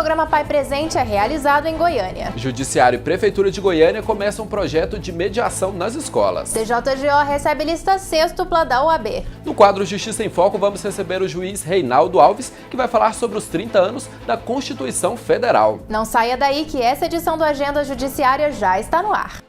programa Pai Presente é realizado em Goiânia. Judiciário e Prefeitura de Goiânia começam um projeto de mediação nas escolas. TJGO recebe lista sextupla da OAB. No quadro Justiça em Foco, vamos receber o juiz Reinaldo Alves, que vai falar sobre os 30 anos da Constituição Federal. Não saia daí que essa edição do Agenda Judiciária já está no ar.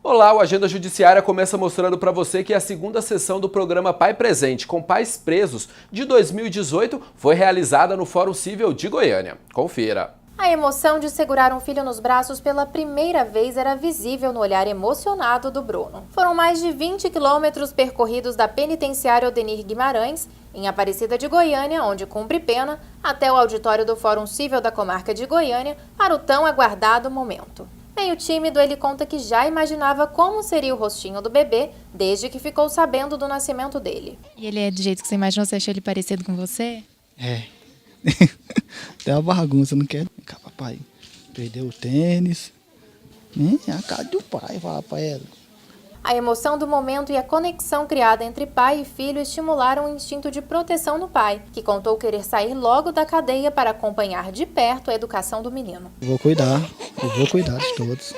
Olá, o Agenda Judiciária começa mostrando para você que a segunda sessão do programa Pai Presente com Pais Presos de 2018 foi realizada no Fórum Cível de Goiânia. Confira! A emoção de segurar um filho nos braços pela primeira vez era visível no olhar emocionado do Bruno. Foram mais de 20 quilômetros percorridos da penitenciária Odenir Guimarães, em Aparecida de Goiânia, onde cumpre pena, até o auditório do Fórum Cível da Comarca de Goiânia para o tão aguardado momento. Meio tímido, ele conta que já imaginava como seria o rostinho do bebê desde que ficou sabendo do nascimento dele. E ele é do jeito que você imaginou? Você achou ele parecido com você? É. Tem uma bagunça, não quero. Vem cá, papai. Perdeu o tênis. É a cara do pai, fala pra ela. A emoção do momento e a conexão criada entre pai e filho estimularam o instinto de proteção no pai, que contou querer sair logo da cadeia para acompanhar de perto a educação do menino. Eu vou cuidar de todos.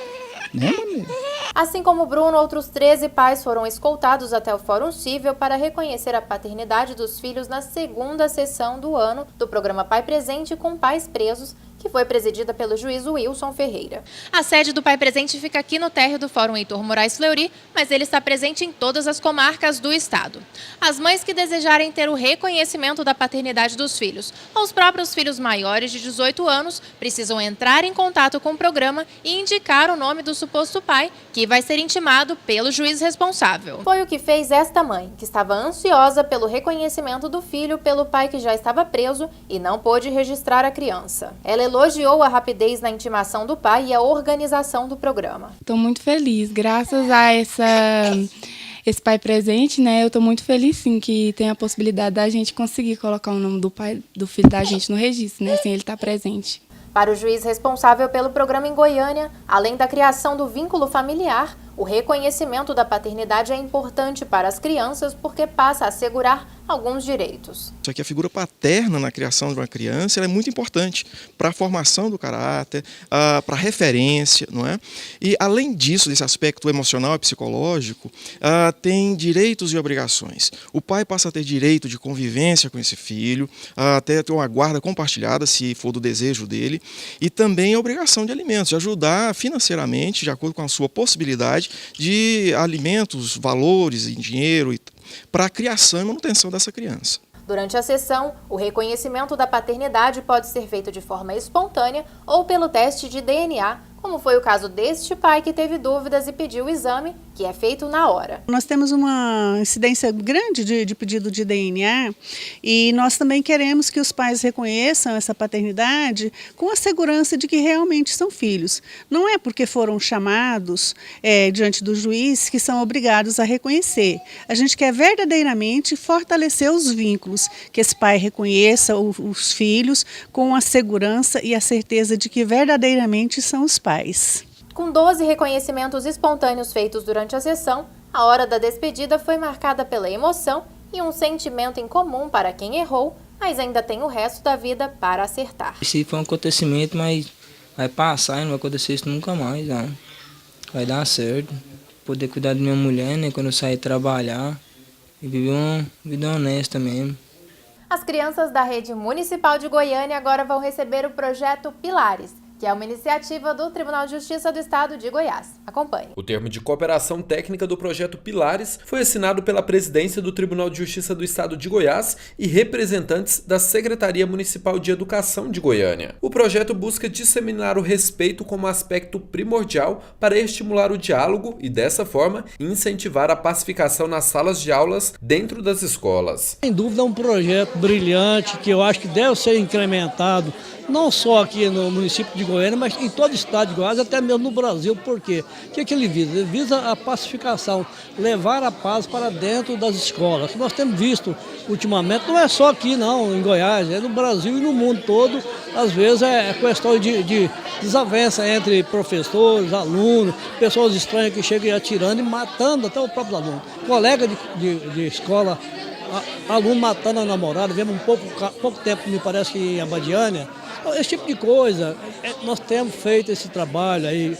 Né, maneiro? Assim como Bruno, outros 13 pais foram escoltados até o Fórum Cível para reconhecer a paternidade dos filhos na segunda sessão do ano do programa Pai Presente com Pais Presos, que foi presidida pelo juiz Wilson Ferreira. A sede do Pai Presente fica aqui no térreo do Fórum Heitor Moraes Fleury, mas ele está presente em todas as comarcas do estado. As mães que desejarem ter o reconhecimento da paternidade dos filhos, ou os próprios filhos maiores de 18 anos, precisam entrar em contato com o programa e indicar o nome do suposto pai, que vai ser intimado pelo juiz responsável. Foi o que fez esta mãe, que estava ansiosa pelo reconhecimento do filho pelo pai que já estava preso e não pôde registrar a criança. Ela elogiou a rapidez na intimação do pai e a organização do programa. Estou muito feliz, graças a esse Pai Presente, né? Eu estou muito feliz, sim, que tem a possibilidade da gente conseguir colocar o nome do pai, do filho da gente no registro, né? Sem ele estar presente. Para o juiz responsável pelo programa em Goiânia, além da criação do vínculo familiar, o reconhecimento da paternidade é importante para as crianças porque passa a assegurar alguns direitos. Só que a figura paterna na criação de uma criança ela é muito importante para a formação do caráter, para a referência, não é? E além disso, desse aspecto emocional e psicológico, tem direitos e obrigações. O pai passa a ter direito de convivência com esse filho, até ter uma guarda compartilhada, se for do desejo dele, e também a obrigação de alimentos, de ajudar financeiramente, de acordo com a sua possibilidade, de alimentos, valores em dinheiro para a criação e manutenção dessa criança. Durante a sessão, o reconhecimento da paternidade pode ser feito de forma espontânea ou pelo teste de DNA, como foi o caso deste pai que teve dúvidas e pediu o exame, que é feito na hora. Nós temos uma incidência grande de pedido de DNA e nós também queremos que os pais reconheçam essa paternidade com a segurança de que realmente são filhos. Não é porque foram chamados diante do juiz que são obrigados a reconhecer. A gente quer verdadeiramente fortalecer os vínculos, que esse pai reconheça os filhos com a segurança e a certeza de que verdadeiramente são os pais. Com 12 reconhecimentos espontâneos feitos durante a sessão, a hora da despedida foi marcada pela emoção e um sentimento em comum para quem errou, mas ainda tem o resto da vida para acertar. Esse foi um acontecimento, mas vai passar e não vai acontecer isso nunca mais, não. Vai dar certo. Poder cuidar da minha mulher, né, quando eu sair trabalhar e viver uma vida honesta mesmo. As crianças da rede municipal de Goiânia agora vão receber o projeto Pilares, que é uma iniciativa do Tribunal de Justiça do Estado de Goiás. Acompanhe. O termo de cooperação técnica do projeto Pilares foi assinado pela presidência do Tribunal de Justiça do Estado de Goiás e representantes da Secretaria Municipal de Educação de Goiânia. O projeto busca disseminar o respeito como aspecto primordial para estimular o diálogo e, dessa forma, incentivar a pacificação nas salas de aulas dentro das escolas. Sem dúvida é um projeto brilhante que eu acho que deve ser incrementado não só aqui no município de Goiânia, mas em todo o estado de Goiás, até mesmo no Brasil. Por quê? O que ele visa? Ele visa a pacificação, levar a paz para dentro das escolas. Nós temos visto ultimamente, não é só aqui não, em Goiás, é no Brasil e no mundo todo. Às vezes é questão de desavença entre professores, alunos, pessoas estranhas que chegam atirando e matando até o próprio aluno. Colega de escola, aluno matando a namorada, vemos pouco tempo, me parece que em Abadiânia. Esse tipo de coisa, nós temos feito esse trabalho aí,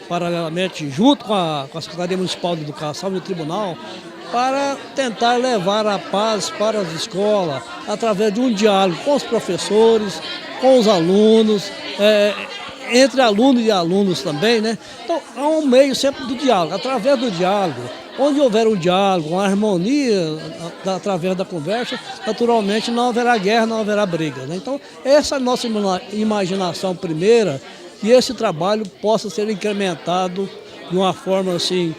paralelamente, junto com a Secretaria Municipal de Educação e o Tribunal, para tentar levar a paz para as escolas, através de um diálogo com os professores, com os alunos, entre alunos e alunos também, né? Então, há um meio sempre do diálogo, através do diálogo. Onde houver um diálogo, uma harmonia, através da conversa, naturalmente não haverá guerra, não haverá briga, né? Então, essa é a nossa imaginação primeira, que esse trabalho possa ser incrementado de uma forma assim,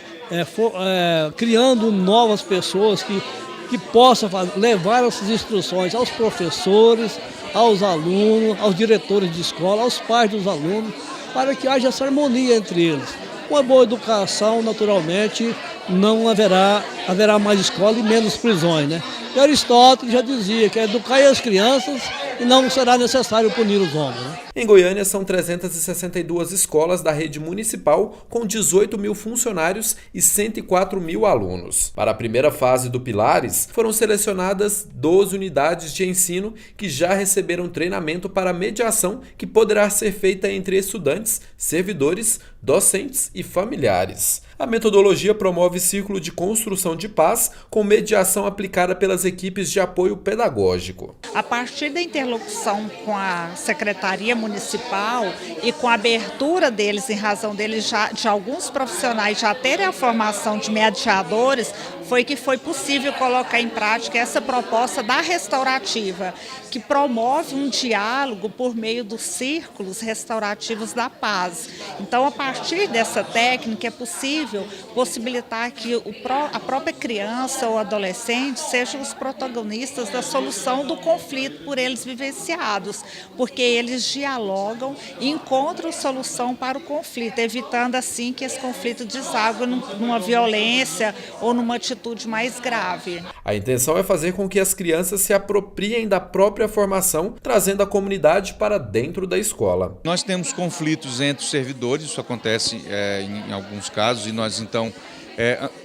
criando novas pessoas que possam levar essas instruções aos professores, aos alunos, aos diretores de escola, aos pais dos alunos, para que haja essa harmonia entre eles. Com a boa educação, naturalmente, não haverá mais escola e menos prisões, né? E Aristóteles já dizia que educar as crianças e não será necessário punir os homens, né? Em Goiânia, são 362 escolas da rede municipal, com 18 mil funcionários e 104 mil alunos. Para a primeira fase do Pilares, foram selecionadas 12 unidades de ensino que já receberam treinamento para mediação que poderá ser feita entre estudantes, servidores, docentes e familiares. A metodologia promove ciclo de construção de paz com mediação aplicada pelas equipes de apoio pedagógico. A partir da interlocução com a Secretaria Municipal e com a abertura deles, em razão deles de alguns profissionais já terem a formação de mediadores, foi possível colocar em prática essa proposta da restaurativa, que promove um diálogo por meio dos círculos restaurativos da paz. Então, a partir dessa técnica, é possível possibilitar que a própria criança ou adolescente sejam os protagonistas da solução do conflito por eles vivenciados, porque eles dialogam e encontram solução para o conflito, evitando assim que esse conflito desague numa violência ou numa atitude mais grave. A intenção é fazer com que as crianças se apropriem da própria formação, trazendo a comunidade para dentro da escola. Nós temos conflitos entre os servidores, isso acontece em alguns casos, e nós então,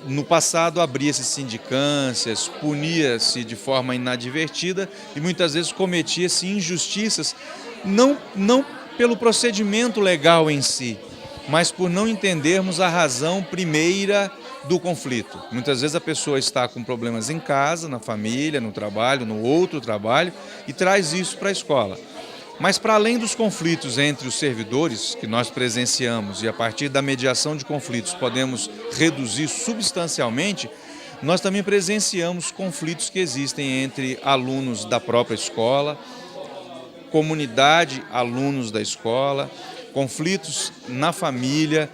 no passado, abria-se sindicâncias, punia-se de forma inadvertida e muitas vezes cometia-se injustiças, não pelo procedimento legal em si, mas por não entendermos a razão primeira do conflito. Muitas vezes a pessoa está com problemas em casa, na família, no trabalho, no outro trabalho, e traz isso para a escola. Mas para além dos conflitos entre os servidores que nós presenciamos e a partir da mediação de conflitos podemos reduzir substancialmente, nós também presenciamos conflitos que existem entre alunos da própria escola, comunidade, alunos da escola, conflitos na família,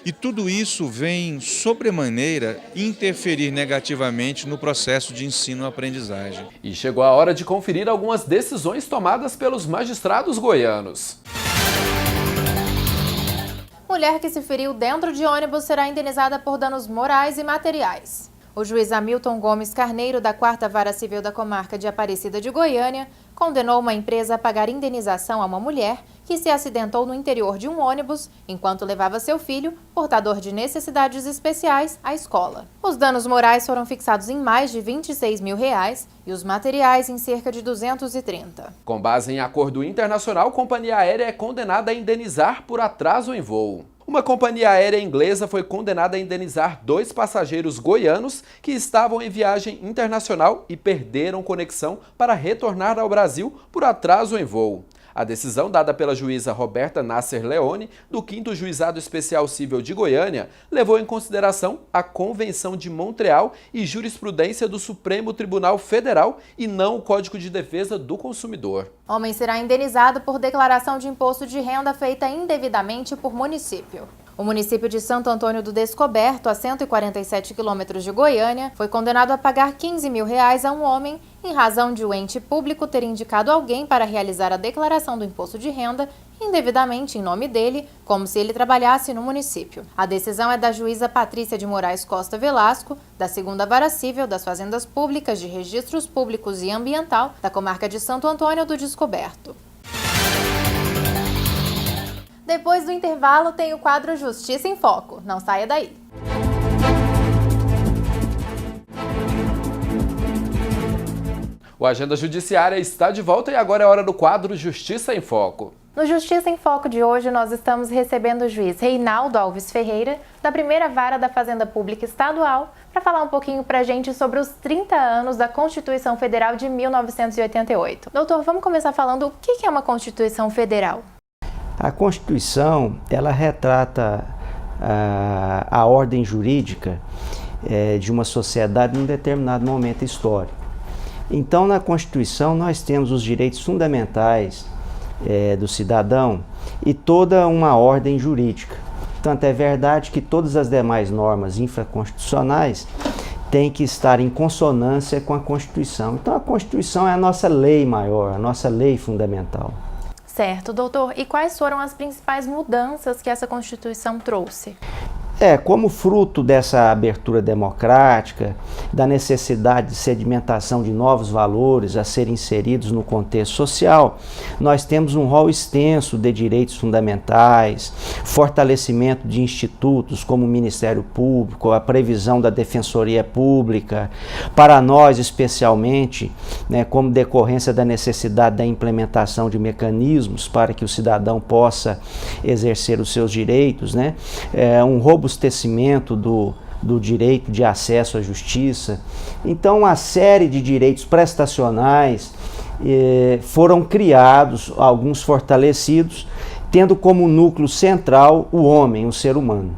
e tudo isso vem, sobremaneira, interferir negativamente no processo de ensino-aprendizagem. E chegou a hora de conferir algumas decisões tomadas pelos magistrados goianos. Mulher que se feriu dentro de ônibus será indenizada por danos morais e materiais. O juiz Hamilton Gomes Carneiro, da 4ª Vara Civil da Comarca de Aparecida de Goiânia, condenou uma empresa a pagar indenização a uma mulher que se acidentou no interior de um ônibus enquanto levava seu filho, portador de necessidades especiais, à escola. Os danos morais foram fixados em mais de R$26 mil e os materiais em cerca de 230. Com base em acordo internacional, a companhia aérea é condenada a indenizar por atraso em voo. Uma companhia aérea inglesa foi condenada a indenizar 2 passageiros goianos que estavam em viagem internacional e perderam conexão para retornar ao Brasil por atraso em voo. A decisão dada pela juíza Roberta Nasser Leone, do 5º Juizado Especial Cível de Goiânia, levou em consideração a Convenção de Montreal e jurisprudência do Supremo Tribunal Federal e não o Código de Defesa do Consumidor. Homem será indenizado por declaração de imposto de renda feita indevidamente por município. O município de Santo Antônio do Descoberto, a 147 quilômetros de Goiânia, foi condenado a pagar R$15 mil a um homem em razão de o ente público ter indicado alguém para realizar a declaração do imposto de renda indevidamente em nome dele, como se ele trabalhasse no município. A decisão é da juíza Patrícia de Moraes Costa Velasco, da 2ª Vara Cível das Fazendas Públicas de Registros Públicos e Ambiental da comarca de Santo Antônio do Descoberto. Depois do intervalo tem o quadro Justiça em Foco. Não saia daí. O Agenda Judiciária está de volta e agora é hora do quadro Justiça em Foco. No Justiça em Foco de hoje, nós estamos recebendo o juiz Reinaldo Alves Ferreira, da 1ª Vara da Fazenda Pública Estadual, para falar um pouquinho para a gente sobre os 30 anos da Constituição Federal de 1988. Doutor, vamos começar falando o que é uma Constituição Federal? A Constituição, ela retrata a ordem jurídica de uma sociedade num determinado momento histórico. Então, na Constituição, nós temos os direitos fundamentais do cidadão e toda uma ordem jurídica. Tanto é verdade que todas as demais normas infraconstitucionais têm que estar em consonância com a Constituição. Então, a Constituição é a nossa lei maior, a nossa lei fundamental. Certo, doutor. E quais foram as principais mudanças que essa Constituição trouxe? Como fruto dessa abertura democrática, da necessidade de sedimentação de novos valores a serem inseridos no contexto social, nós temos um rol extenso de direitos fundamentais, fortalecimento de institutos como o Ministério Público, a previsão da Defensoria Pública, para nós especialmente, como decorrência da necessidade da implementação de mecanismos para que o cidadão possa exercer os seus direitos, um robustecimento do direito de acesso à justiça. Então, uma série de direitos prestacionais foram criados, alguns fortalecidos, tendo como núcleo central o homem, o ser humano.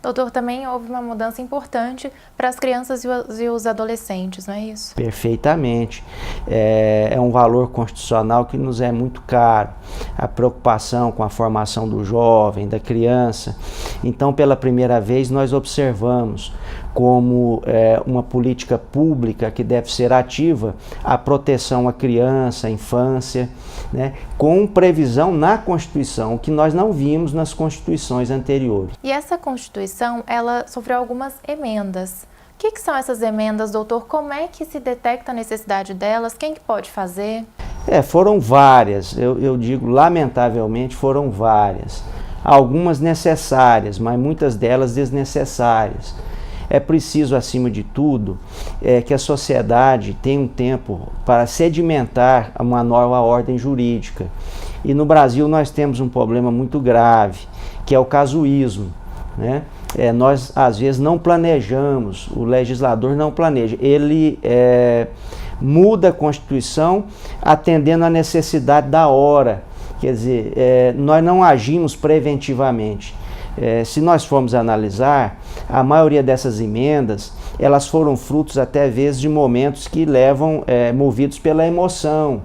Doutor, também houve uma mudança importante para as crianças e os adolescentes, não é isso? Perfeitamente. É um valor constitucional que nos é muito caro. A preocupação com a formação do jovem, da criança. Então, pela primeira vez, nós observamos como uma política pública que deve ser ativa a proteção à criança, à infância, com previsão na Constituição, o que nós não vimos nas constituições anteriores. E essa Constituição, ela sofreu algumas emendas. O que são essas emendas, doutor? Como é que se detecta a necessidade delas? Quem que pode fazer? Foram várias, eu digo lamentavelmente foram várias. Algumas necessárias, mas muitas delas desnecessárias. É preciso, acima de tudo, que a sociedade tenha um tempo para sedimentar uma nova ordem jurídica. E no Brasil nós temos um problema muito grave, que é o casuísmo. Nós, às vezes, não planejamos, o legislador não planeja. Ele muda a Constituição atendendo à necessidade da hora. Quer dizer, nós não agimos preventivamente. Se nós formos analisar, a maioria dessas emendas, elas foram frutos até vezes de momentos que levam movidos pela emoção.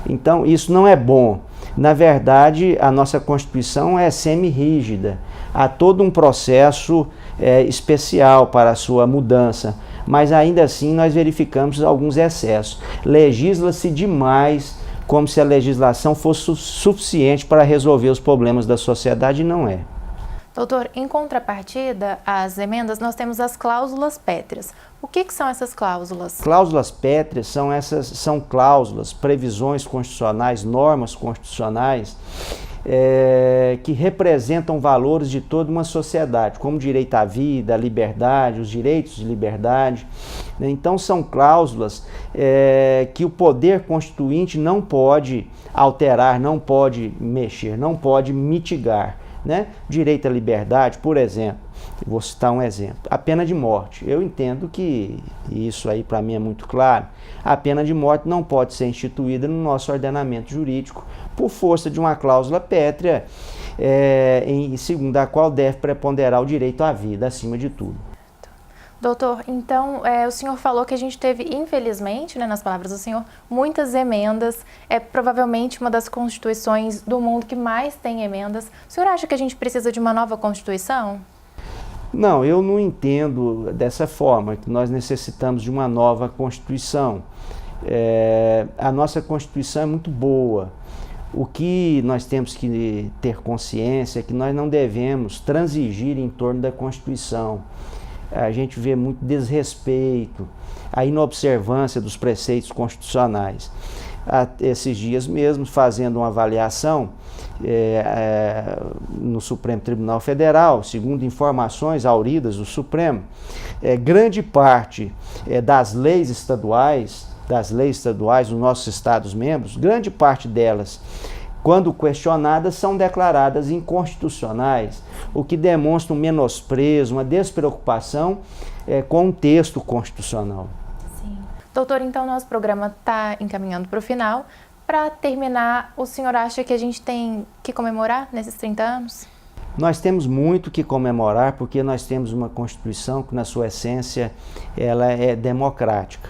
Então, isso não é bom. Na verdade, a nossa Constituição é semi-rígida. Há todo um processo especial para a sua mudança, mas ainda assim nós verificamos alguns excessos. Legisla-se demais, como se a legislação fosse suficiente para resolver os problemas da sociedade, e não é. Doutor, em contrapartida às emendas, nós temos as cláusulas pétreas. O que são essas cláusulas? Cláusulas pétreas são cláusulas, previsões constitucionais, normas constitucionais que representam valores de toda uma sociedade, como o direito à vida, à liberdade, os direitos de liberdade. Então são cláusulas que o poder constituinte não pode alterar, não pode mexer, não pode mitigar. Direito à liberdade, por exemplo, vou citar um exemplo, a pena de morte. Eu entendo que, isso aí para mim é muito claro, a pena de morte não pode ser instituída no nosso ordenamento jurídico por força de uma cláusula pétrea, segundo a qual deve preponderar o direito à vida acima de tudo. Doutor, então o senhor falou que a gente teve, infelizmente, nas palavras do senhor, muitas emendas. É provavelmente uma das constituições do mundo que mais tem emendas. O senhor acha que a gente precisa de uma nova Constituição? Não, eu não entendo dessa forma, que nós necessitamos de uma nova Constituição. A nossa Constituição é muito boa. O que nós temos que ter consciência é que nós não devemos transigir em torno da Constituição. A gente vê muito desrespeito, a inobservância dos preceitos constitucionais. Esses dias mesmo, fazendo uma avaliação no Supremo Tribunal Federal, segundo informações auridas do Supremo, grande parte das leis estaduais dos nossos Estados-membros, grande parte delas, quando questionadas, são declaradas inconstitucionais, o que demonstra um menosprezo, uma despreocupação com o texto constitucional. Sim. Doutor, então nosso programa está encaminhando para o final. Para terminar, o senhor acha que a gente tem que comemorar nesses 30 anos? Nós temos muito que comemorar porque nós temos uma Constituição que, na sua essência, ela é democrática.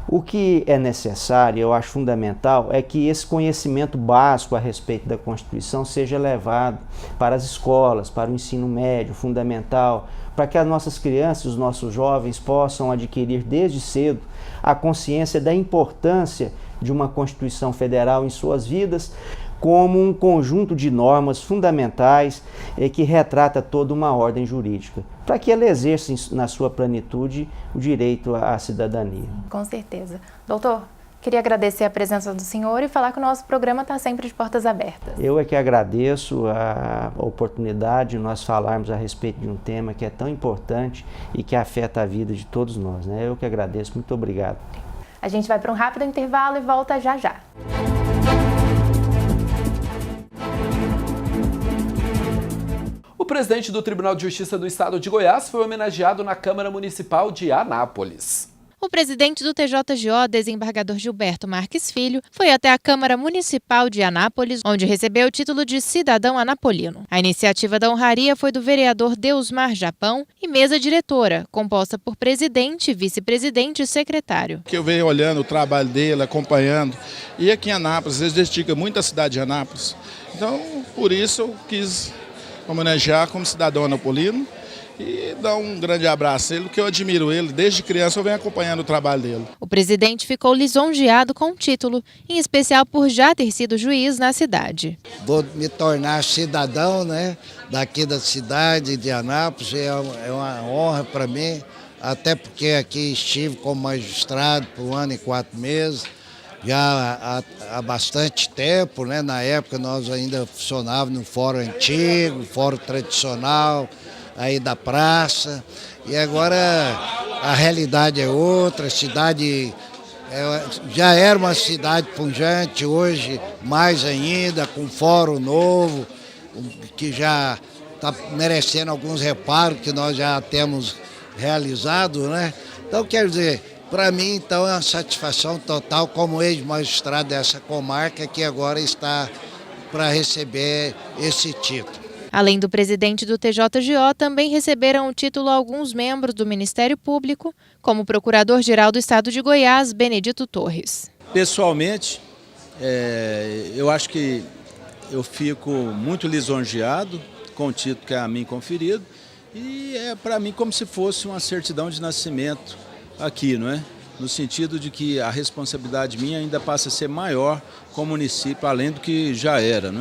O que é necessário, eu acho fundamental, é que esse conhecimento básico a respeito da Constituição seja levado para as escolas, para o ensino médio, fundamental, para que as nossas crianças, os nossos jovens possam adquirir desde cedo a consciência da importância de uma Constituição Federal em suas vidas, como um conjunto de normas fundamentais que retrata toda uma ordem jurídica, para que ela exerça na sua plenitude o direito à cidadania. Com certeza. Doutor, queria agradecer a presença do senhor e falar que o nosso programa está sempre de portas abertas. Eu é que agradeço a oportunidade de nós falarmos a respeito de um tema que é tão importante e que afeta a vida de todos nós, né? Eu que agradeço. Muito obrigado. A gente vai para um rápido intervalo e volta já já. O presidente do Tribunal de Justiça do Estado de Goiás foi homenageado na Câmara Municipal de Anápolis. O presidente do TJGO, desembargador Gilberto Marques Filho, foi até a Câmara Municipal de Anápolis, onde recebeu o título de cidadão anapolino. A iniciativa da honraria foi do vereador Deusmar Japão e mesa diretora, composta por presidente, vice-presidente e secretário. Que eu venho olhando o trabalho dele, acompanhando, e aqui em Anápolis, eles dedicam muito à cidade de Anápolis. Então, por isso eu quis homenagear como cidadão anapolino e dar um grande abraço a ele, porque eu admiro ele. Desde criança eu venho acompanhando o trabalho dele. O presidente ficou lisonjeado com o título, em especial por já ter sido juiz na cidade. Vou me tornar cidadão, daqui da cidade de Anápolis, é uma honra para mim, até porque aqui estive como magistrado por 1 ano e 4 meses, já há bastante tempo, na época nós ainda funcionávamos no fórum antigo, fórum tradicional, aí da praça, e agora a realidade é outra, a cidade já era uma cidade pujante, hoje mais ainda, com fórum novo, que já está merecendo alguns reparos que nós já temos realizado, Então, quer dizer, para mim, então, é uma satisfação total como ex-magistrado dessa comarca que agora está para receber esse título. Além do presidente do TJGO, também receberam o título alguns membros do Ministério Público, como o Procurador-Geral do Estado de Goiás, Benedito Torres. Pessoalmente, eu acho que eu fico muito lisonjeado com o título que é a mim conferido e é para mim como se fosse uma certidão de nascimento aqui, no sentido de que a responsabilidade minha ainda passa a ser maior com o município, além do que já era,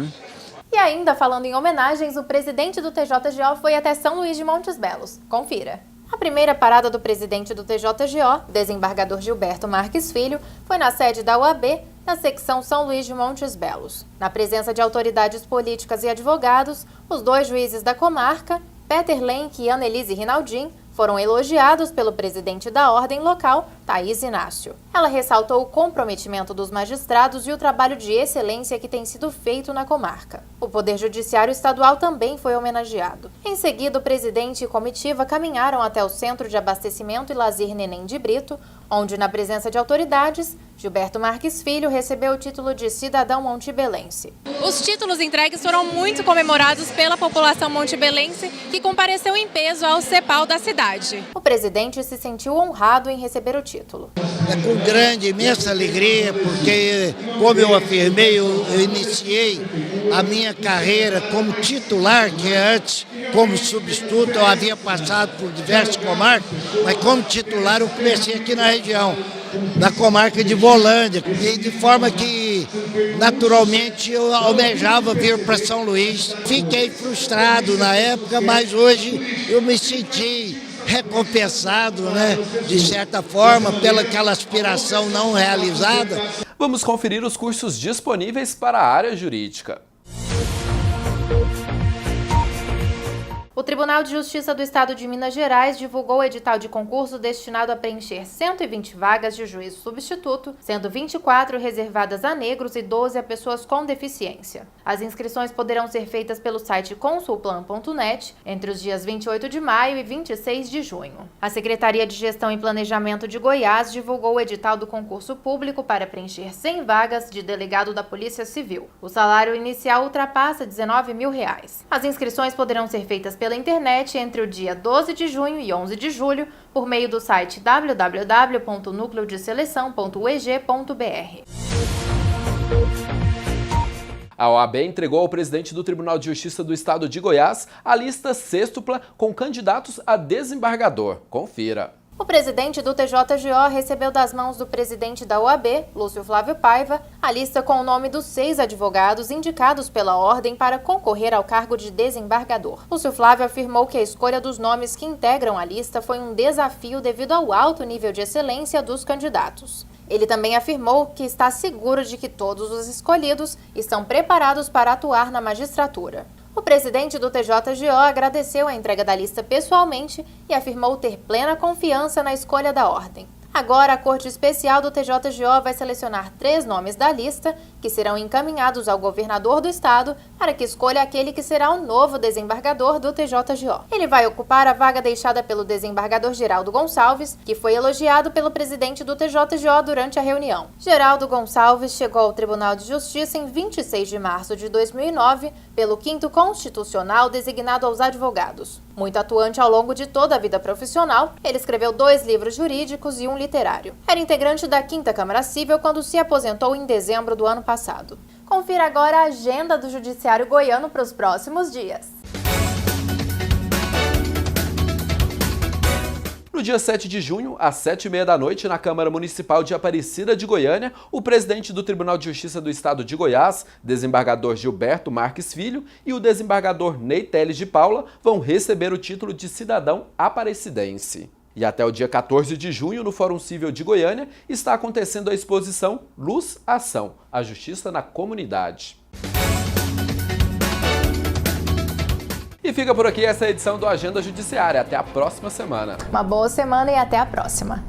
E ainda falando em homenagens, o presidente do TJGO foi até São Luís de Montes Belos. Confira. A primeira parada do presidente do TJGO, desembargador Gilberto Marques Filho, foi na sede da UAB, na secção São Luís de Montes Belos. Na presença de autoridades políticas e advogados, os 2 juízes da comarca, Peter Lenk e Annelise Rinaldin, foram elogiados pelo presidente da ordem local, Thaís Inácio. Ela ressaltou o comprometimento dos magistrados e o trabalho de excelência que tem sido feito na comarca. O Poder Judiciário Estadual também foi homenageado. Em seguida, o presidente e comitiva caminharam até o Centro de Abastecimento e Lazer Neném de Brito, onde, na presença de autoridades, Gilberto Marques Filho recebeu o título de cidadão montebelense. Os títulos entregues foram muito comemorados pela população montebelense, que compareceu em peso ao CEPAL da cidade. O presidente se sentiu honrado em receber o título. É com grande, imensa alegria, porque, como eu afirmei, eu iniciei a minha carreira como titular, que antes, como substituto, eu havia passado por diversas comarcas, mas como titular eu comecei aqui na região, na comarca de Volândia, e de forma que, naturalmente, eu almejava vir para São Luís. Fiquei frustrado na época, mas hoje eu me senti recompensado, né, de certa forma, pela aquela aspiração não realizada. Vamos conferir os cursos disponíveis para a área jurídica. O Tribunal de Justiça do Estado de Minas Gerais divulgou o edital de concurso destinado a preencher 120 vagas de juízo substituto, sendo 24 reservadas a negros e 12 a pessoas com deficiência. As inscrições poderão ser feitas pelo site consulplan.net entre os dias 28 de maio e 26 de junho. A Secretaria de Gestão e Planejamento de Goiás divulgou o edital do concurso público para preencher 100 vagas de delegado da Polícia Civil. O salário inicial ultrapassa R$ 19 mil. As inscrições poderão ser feitas pela internet entre o dia 12 de junho e 11 de julho, por meio do site www.nucleodeseleção.ug.br. A OAB entregou ao presidente do Tribunal de Justiça do Estado de Goiás a lista sêxtupla com candidatos a desembargador. Confira. O presidente do TJGO recebeu das mãos do presidente da OAB, Lúcio Flávio Paiva, a lista com o nome dos 6 advogados indicados pela ordem para concorrer ao cargo de desembargador. Lúcio Flávio afirmou que a escolha dos nomes que integram a lista foi um desafio devido ao alto nível de excelência dos candidatos. Ele também afirmou que está seguro de que todos os escolhidos estão preparados para atuar na magistratura. O presidente do TJGO agradeceu a entrega da lista pessoalmente e afirmou ter plena confiança na escolha da ordem. Agora, a Corte Especial do TJGO vai selecionar 3 nomes da lista, que serão encaminhados ao governador do estado para que escolha aquele que será o novo desembargador do TJGO. Ele vai ocupar a vaga deixada pelo desembargador Geraldo Gonçalves, que foi elogiado pelo presidente do TJGO durante a reunião. Geraldo Gonçalves chegou ao Tribunal de Justiça em 26 de março de 2009 pelo 5º Constitucional designado aos advogados. Muito atuante ao longo de toda a vida profissional, ele escreveu 2 livros jurídicos e um literário. Era integrante da 5ª Câmara Cível quando se aposentou em dezembro do ano passado. Confira agora a agenda do Judiciário Goiano para os próximos dias. No dia 7 de junho, às 7h30 da noite, na Câmara Municipal de Aparecida de Goiânia, o presidente do Tribunal de Justiça do Estado de Goiás, desembargador Gilberto Marques Filho, e o desembargador Ney Teles de Paula vão receber o título de cidadão aparecidense. E até o dia 14 de junho, no Fórum Cível de Goiânia, está acontecendo a exposição Luz Ação, a Justiça na Comunidade. E fica por aqui essa edição do Agenda Judiciária. Até a próxima semana. Uma boa semana e até a próxima.